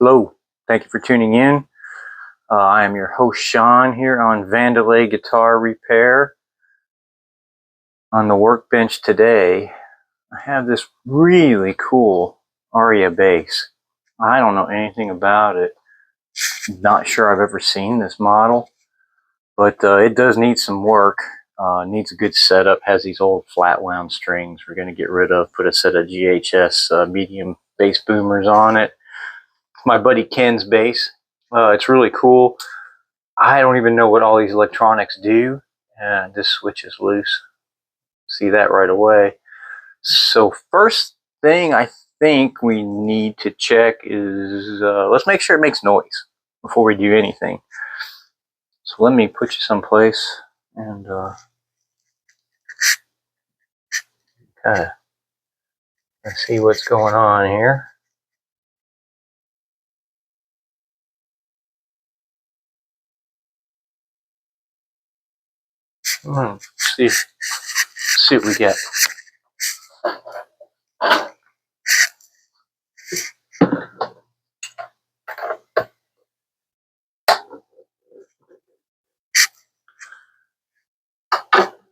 Hello, thank you for tuning in. I am your host Sean here on Vandalay Guitar Repair. On the workbench today, I have this really cool Aria bass. I don't know anything about it. Not sure I've ever seen this model, but it does need some work. Needs a good setup. Has these old flat wound strings we're going to get rid of. Put a set of GHS medium bass boomers on it. My buddy Ken's bass. It's really cool. I don't even know what all these electronics do, and this switch is loose. See that right away. So first thing I think we need to check is let's make sure it makes noise before we do anything. So let me put you someplace and kind of let's see what's going on here. See what we get.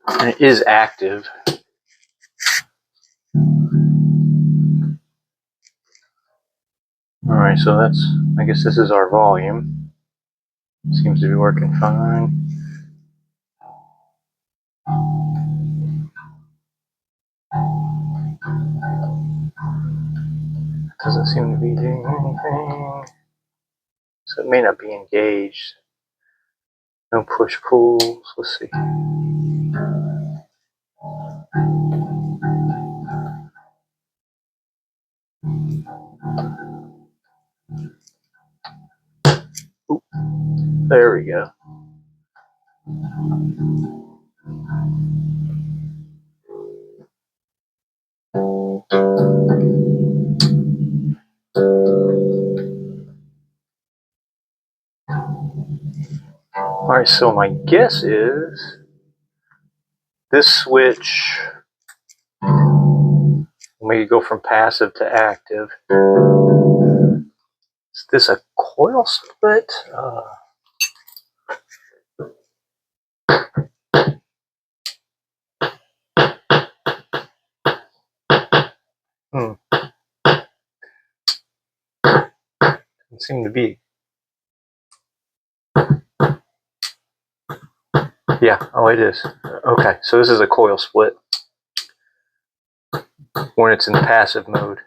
And it is active. Alright, so that's, I guess this is our volume. Seems to be working fine. Doesn't seem to be doing anything. So it may not be engaged. No push pulls. Let's see. Oop, there we go. Alright, so my guess is this switch will make it go from passive to active. Is this a coil split? Doesn't seem to be. Yeah, oh it is. Okay, so this is a coil split when it's in passive mode.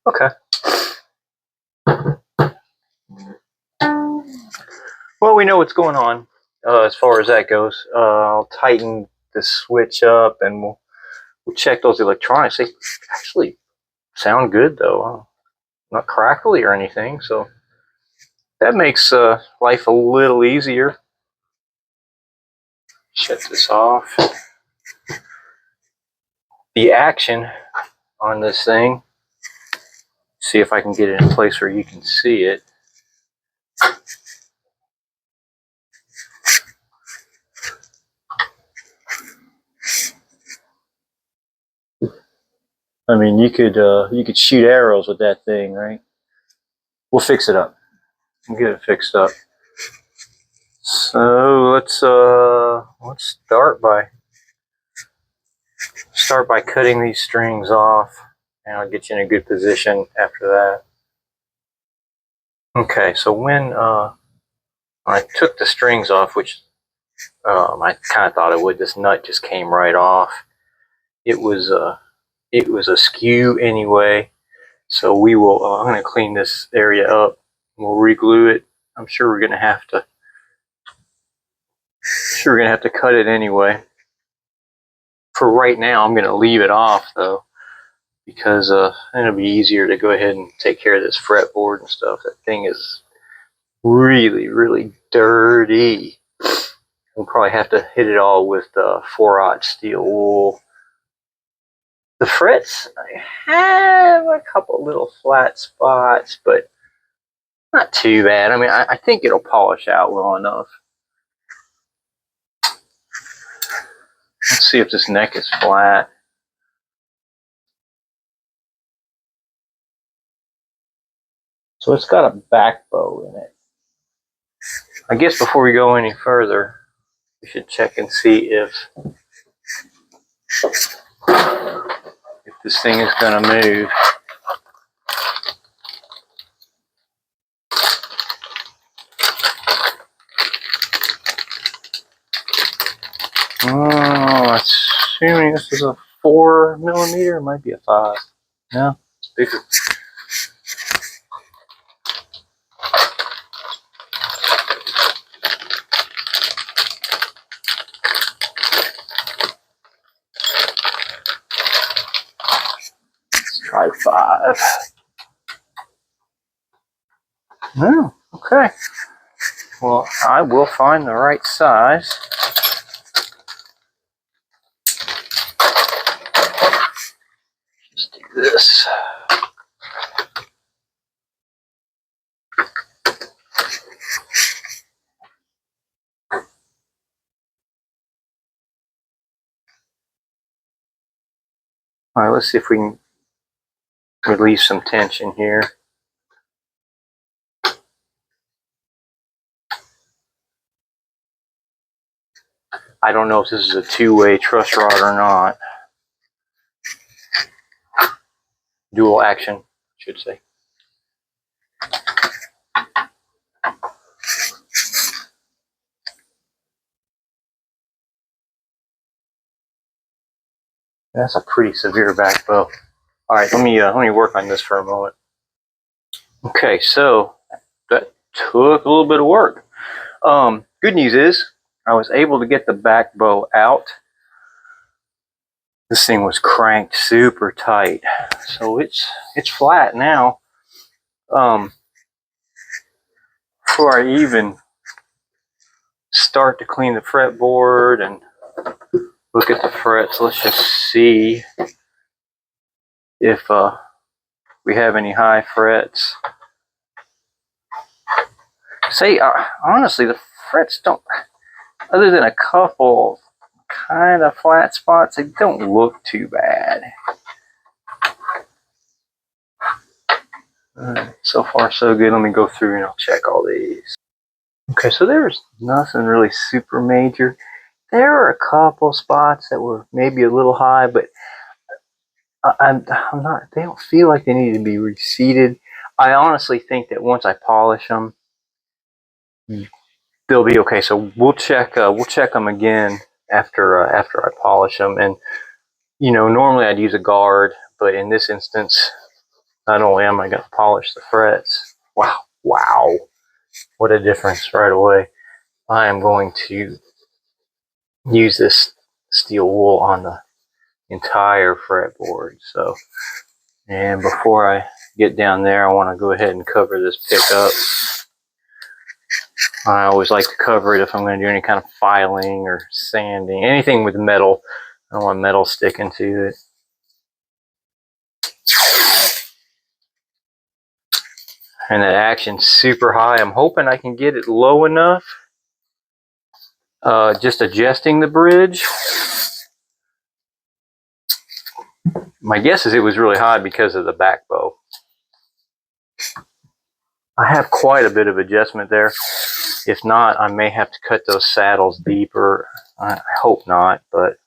Okay. Well, we know what's going on as far as that goes. I'll tighten the switch up and we'll check those electronics. They actually sound good though. Not crackly or anything, so that makes life a little easier. Shut this off. The action on this thing, see if I can get it in a place where you can see it. I mean, you could shoot arrows with that thing, right? We'll fix it up. We'll get it fixed up. So let's start by cutting these strings off, and I'll get you in a good position after that. Okay, so when I took the strings off, which I kind of thought it would, this nut just came right off. It was askew anyway, so we will. I'm going to clean this area up. We'll re-glue it. I'm sure we're going to have to. Cut it anyway. For right now, I'm going to leave it off though, because it'll be easier to go ahead and take care of this fretboard and stuff. That thing is really, really dirty. We'll probably have to hit it all with 4/0 steel wool. The frets, I have a couple little flat spots, but not too bad. I mean, I think it'll polish out well enough. Let's see if this neck is flat. So it's got a back bow in it. I guess before we go any further, we should check and see if this thing is going to move. Oh, assuming this is a 4mm, it might be a 5. No, it's bigger. Let's try 5. No, okay. Well, I will find the right size. Just do this. All right, let's see if we can release some tension here. I don't know if this is a two-way truss rod or not. Dual action, I should say. That's a pretty severe back bow. All right, let me work on this for a moment. Okay, so that took a little bit of work. Good news is I was able to get the back bow out. This thing was cranked super tight, so it's flat now. Before I even start to clean the fretboard and look at the frets, let's just see if we have any high frets. Honestly, the frets don't, other than a couple kind of flat spots, they don't look too bad. So far so good. Let me go through and I'll check all these. Okay, so there's nothing really super major. There are a couple spots that were maybe a little high, but I'm not, they don't feel like they need to be reseated. I honestly think that once I polish them, they'll be okay. So we'll check them again after I polish them. And you know, normally I'd use a guard, but in this instance, not only am I going to polish the frets, wow, what a difference right away. I am going to use this steel wool on the entire fretboard. So, and before I get down there, I want to go ahead and cover this pickup. I always like to cover it if I'm going to do any kind of filing or sanding, anything with metal. I don't want metal sticking to it. And that action's super high. I'm hoping I can get it low enough. Just adjusting the bridge. My guess is it was really high because of the back bow. I have quite a bit of adjustment there. If not, I may have to cut those saddles deeper. I hope not, but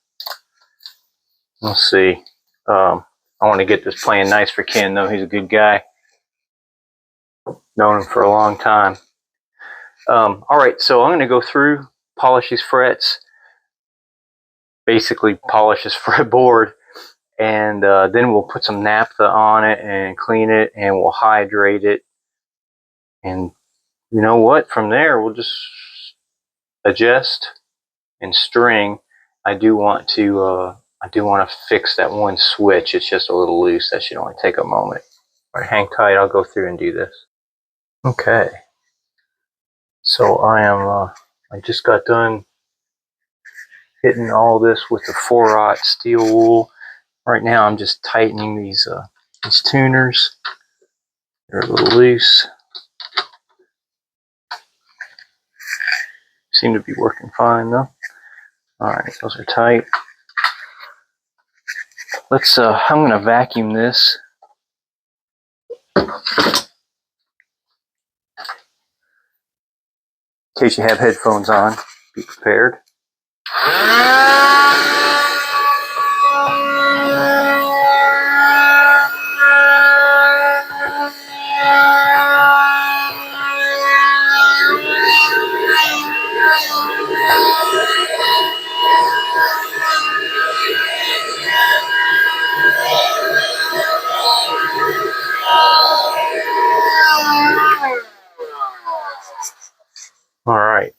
we'll see. I want to get this playing nice for Ken, though. He's a good guy. Known him for a long time. All right, so I'm going to go through, polish these frets, basically polish this fretboard, and then we'll put some naphtha on it and clean it, and we'll hydrate it. And you know what? From there, we'll just adjust and string. I do want to fix that one switch. It's just a little loose. That should only take a moment. All right, hang tight. I'll go through and do this. Okay. So I just got done hitting all this with the 4/0 steel wool. Right now I'm just tightening these tuners. They're a little loose. Seem to be working fine though. Alright, those are tight. Let's I'm gonna vacuum this. In case you have headphones on, be prepared. All right.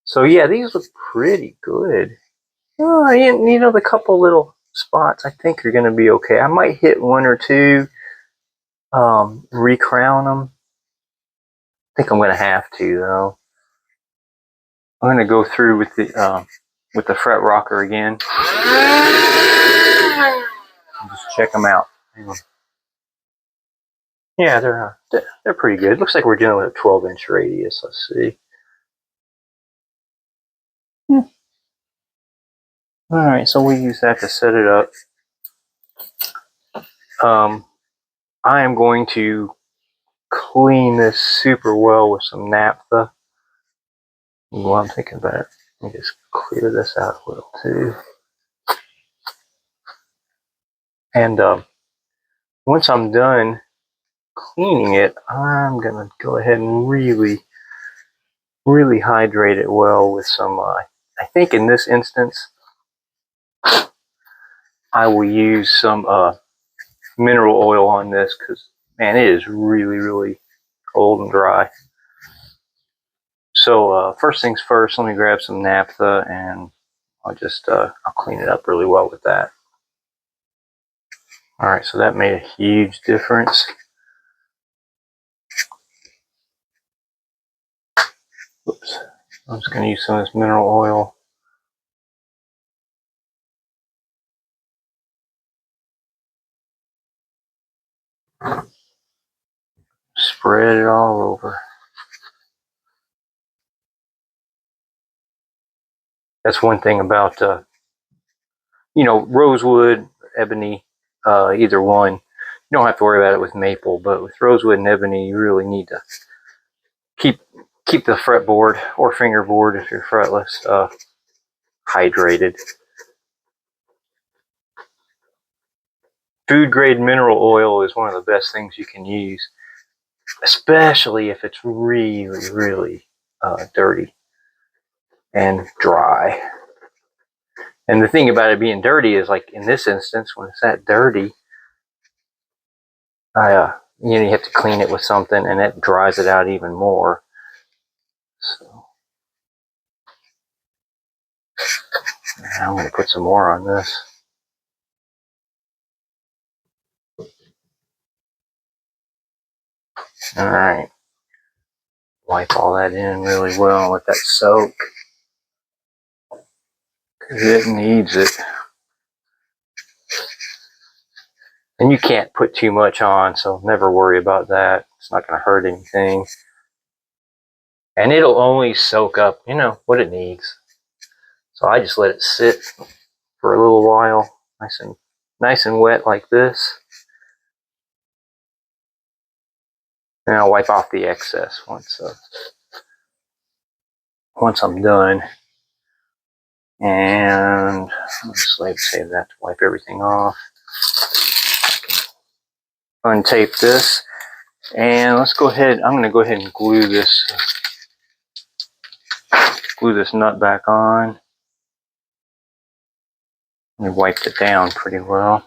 So yeah, these look pretty good. You know, the couple little spots I think are going to be okay. I might hit one or two, recrown them. I think I'm going to have to though. I'm going to go through with the fret rocker again. Just check them out. Yeah, they're pretty good. Looks like we're dealing with a 12-inch radius. Let's see. All right, so we use that to set it up. I am going to clean this super well with some naphtha. While I'm thinking about it, let me just clear this out a little too. And once I'm done cleaning it, I'm gonna go ahead and really hydrate it well with some. I think in this instance, I will use some mineral oil on this because man, it is really old and dry. So first things first, let me grab some naphtha and I'll clean it up really well with that. All right, so that made a huge difference. Oops, I'm just going to use some of this mineral oil. Spread it all over. That's one thing about, you know, rosewood, ebony, either one. You don't have to worry about it with maple, but with rosewood and ebony, you really need to keep the fretboard or fingerboard if you're fretless hydrated. Food grade mineral oil is one of the best things you can use, especially if it's really dirty and dry. And the thing about it being dirty is, like in this instance, when it's that dirty, you have to clean it with something, and it dries it out even more. So I'm going to put some more on this. All right, wipe all that in really well and let that soak, because it needs it. And you can't put too much on, so never worry about that. It's not going to hurt anything. And it'll only soak up, you know, what it needs. So I just let it sit for a little while, nice and wet like this. And I'll wipe off the excess once I'm done. And I'll just save that to wipe everything off. Untape this, and let's go ahead. I'm going to go ahead and glue this nut back on. We wiped it down pretty well,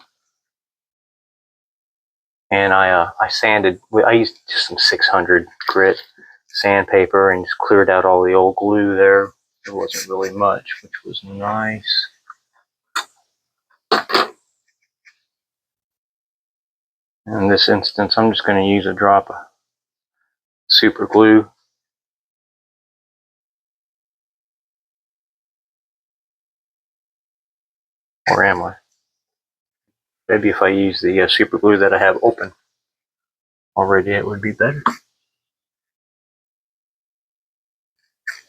and I sanded. I used just some 600 grit sandpaper and just cleared out all the old glue there. There wasn't really much, which was nice. In this instance, I'm just going to use a drop of super glue. Or am I? Maybe if I use the super glue that I have open already, it would be better.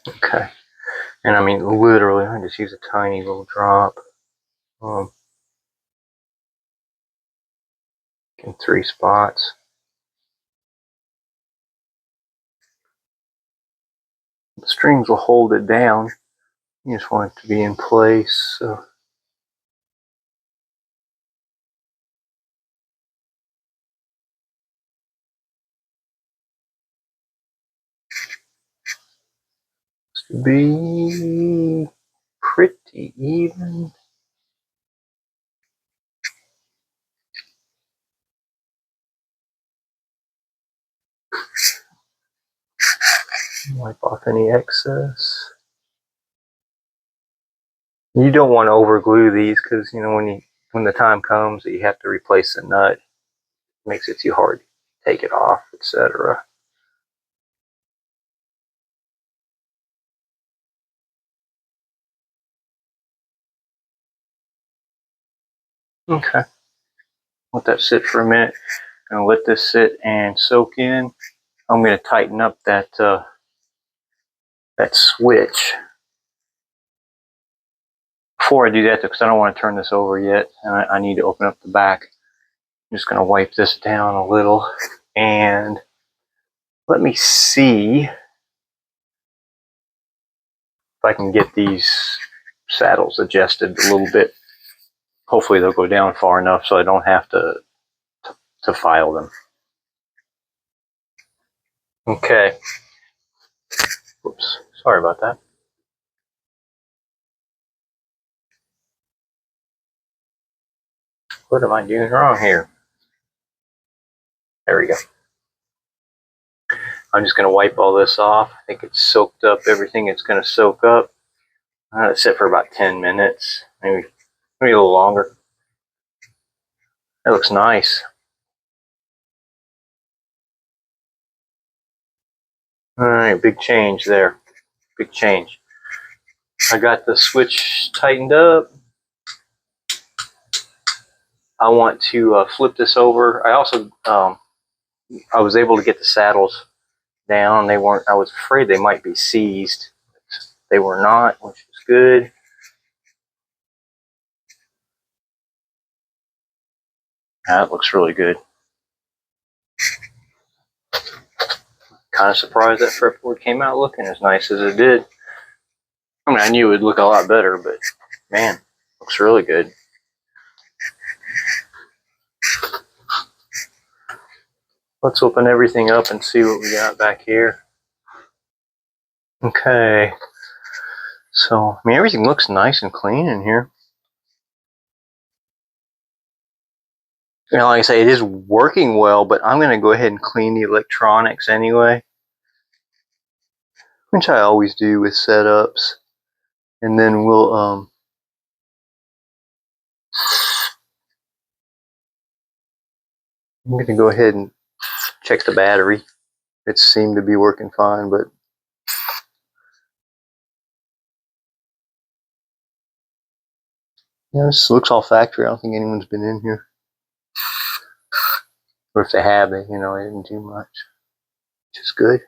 Okay. And I mean, literally, I just use a tiny little drop. In 3 spots. strings will hold it down. You just want it to be in place. So to be pretty even. Wipe off any excess. You don't want to over glue these because you know when the time comes that you have to replace the nut, it makes it too hard to take it off, etc. Okay, let that sit for a minute. I'm gonna let this sit and soak in. I'm gonna tighten up that that switch. Before I do that, because I don't want to turn this over yet, and I need to open up the back. I'm just gonna wipe this down a little, and let me see if I can get these saddles adjusted a little bit. Hopefully they'll go down far enough so I don't have to file them. Okay. Oops, sorry about that. What am I doing wrong here? There we go. I'm just going to wipe all this off. I think it's soaked up everything it's going to soak up. I'm going to sit for about 10 minutes, maybe a little longer. That looks nice. All right, big change there. Big change. I got the switch tightened up. I want to flip this over. I also I was able to get the saddles down. They weren't. I was afraid they might be seized. They were not, which is good. That looks really good. Kind of surprised that fretboard came out looking as nice as it did. I mean, I knew it would look a lot better, but man, looks really good. Let's open everything up and see what we got back here. Okay, so I mean, everything looks nice and clean in here. You know, like I say, it is working well, but I'm going to go ahead and clean the electronics anyway, which I always do with setups. And then we'll I'm going to go ahead and check the battery. It seemed to be working fine, but yeah, this looks all factory. I don't think anyone's been in here, or if they have, they they didn't do much, which is good.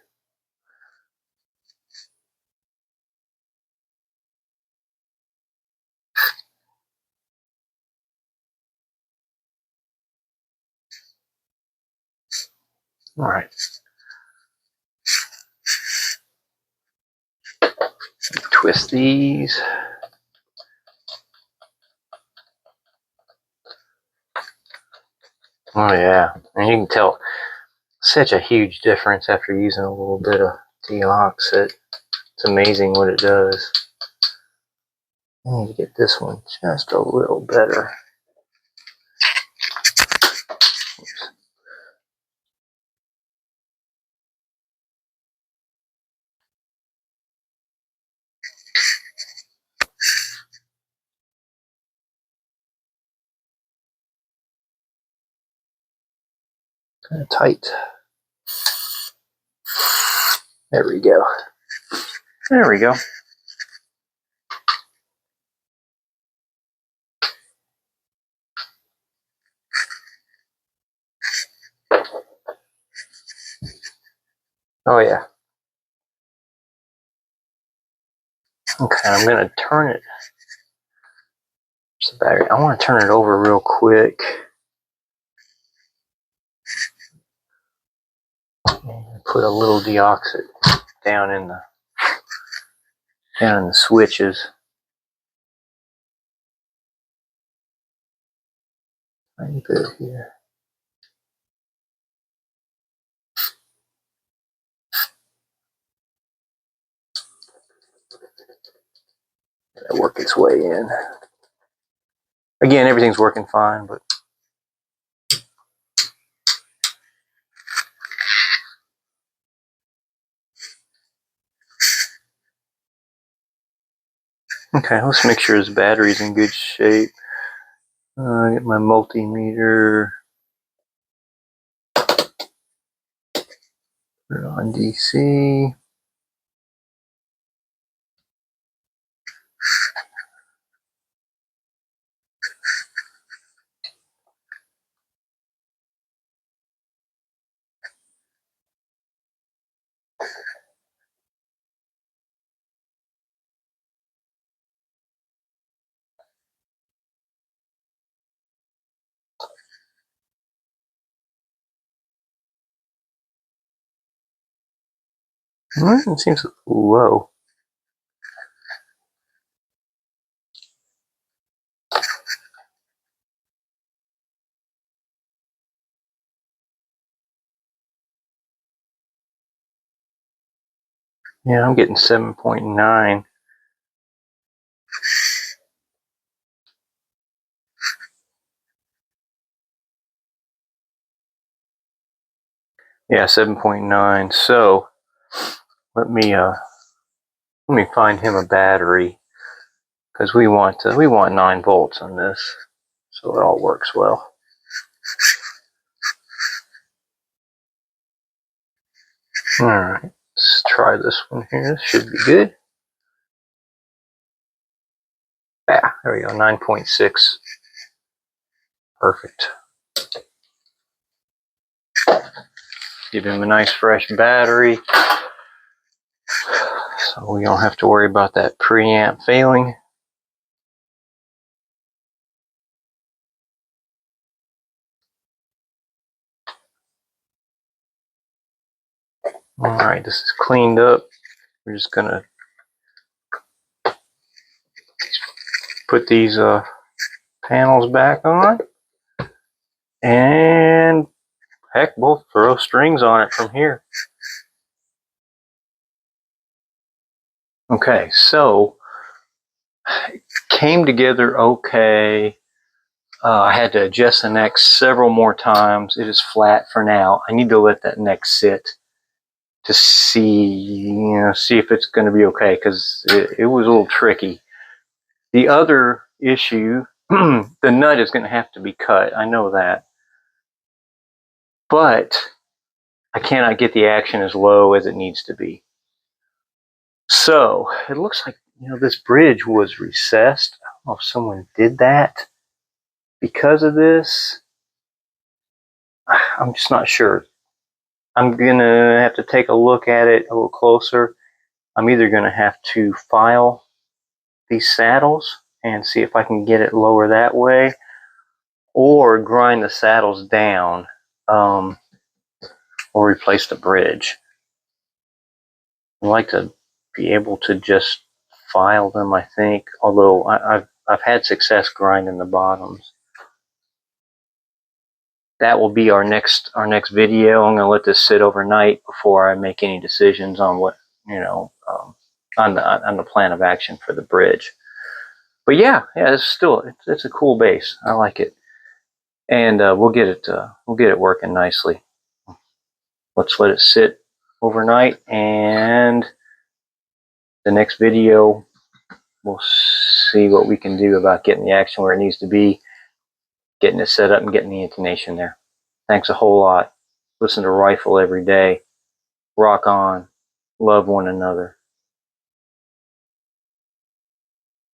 All right. Twist these. Oh yeah, and you can tell such a huge difference after using a little bit of deoxit. It's amazing what it does. I need to get this one just a little better. Oops. Kind of tight. There we go. There we go. Oh yeah. Okay, I'm gonna turn it. The battery. I want to turn it over real quick. And put a little deoxit down in the down in the switches. Tiny bit here. That'll work its way in. Again, everything's working fine, but okay, let's make sure his battery's in good shape. Get my multimeter. Put it on DC. It seems low. Yeah, I'm getting 7.9. Yeah, 7.9. So let me find him a battery, because we want 9 volts on this, so it all works well. All right, let's try this one here. This should be good. Yeah, there we go. 9.6. Perfect. Give him a nice fresh battery, so we don't have to worry about that preamp failing. All right, this is cleaned up. We're just gonna put these panels back on, and heck, we'll throw strings on it from here. Okay, so came together okay. I had to adjust the neck several more times. It is flat for now. I need to let that neck sit to see if it's going to be okay, because it was a little tricky. The other issue, the nut is going to have to be cut. I know that, but I cannot get the action as low as it needs to be. So it looks like this bridge was recessed. I don't know if someone did that because of this. I'm just not sure. I'm gonna have to take a look at it a little closer. I'm either gonna have to file these saddles and see if I can get it lower that way, or grind the saddles down, or replace the bridge. I like to be able to just file them, I think, although I've had success grinding the bottoms. That will be our next video. I'm going to let this sit overnight before I make any decisions on what on the plan of action for the bridge. But yeah, it's a cool bass. I like it, and we'll get it working nicely. Let's let it sit overnight, and the next video we'll see what we can do about getting the action where it needs to be, getting it set up, and getting the intonation there. Thanks a whole lot. Listen to Rifle every day. Rock on. Love one another.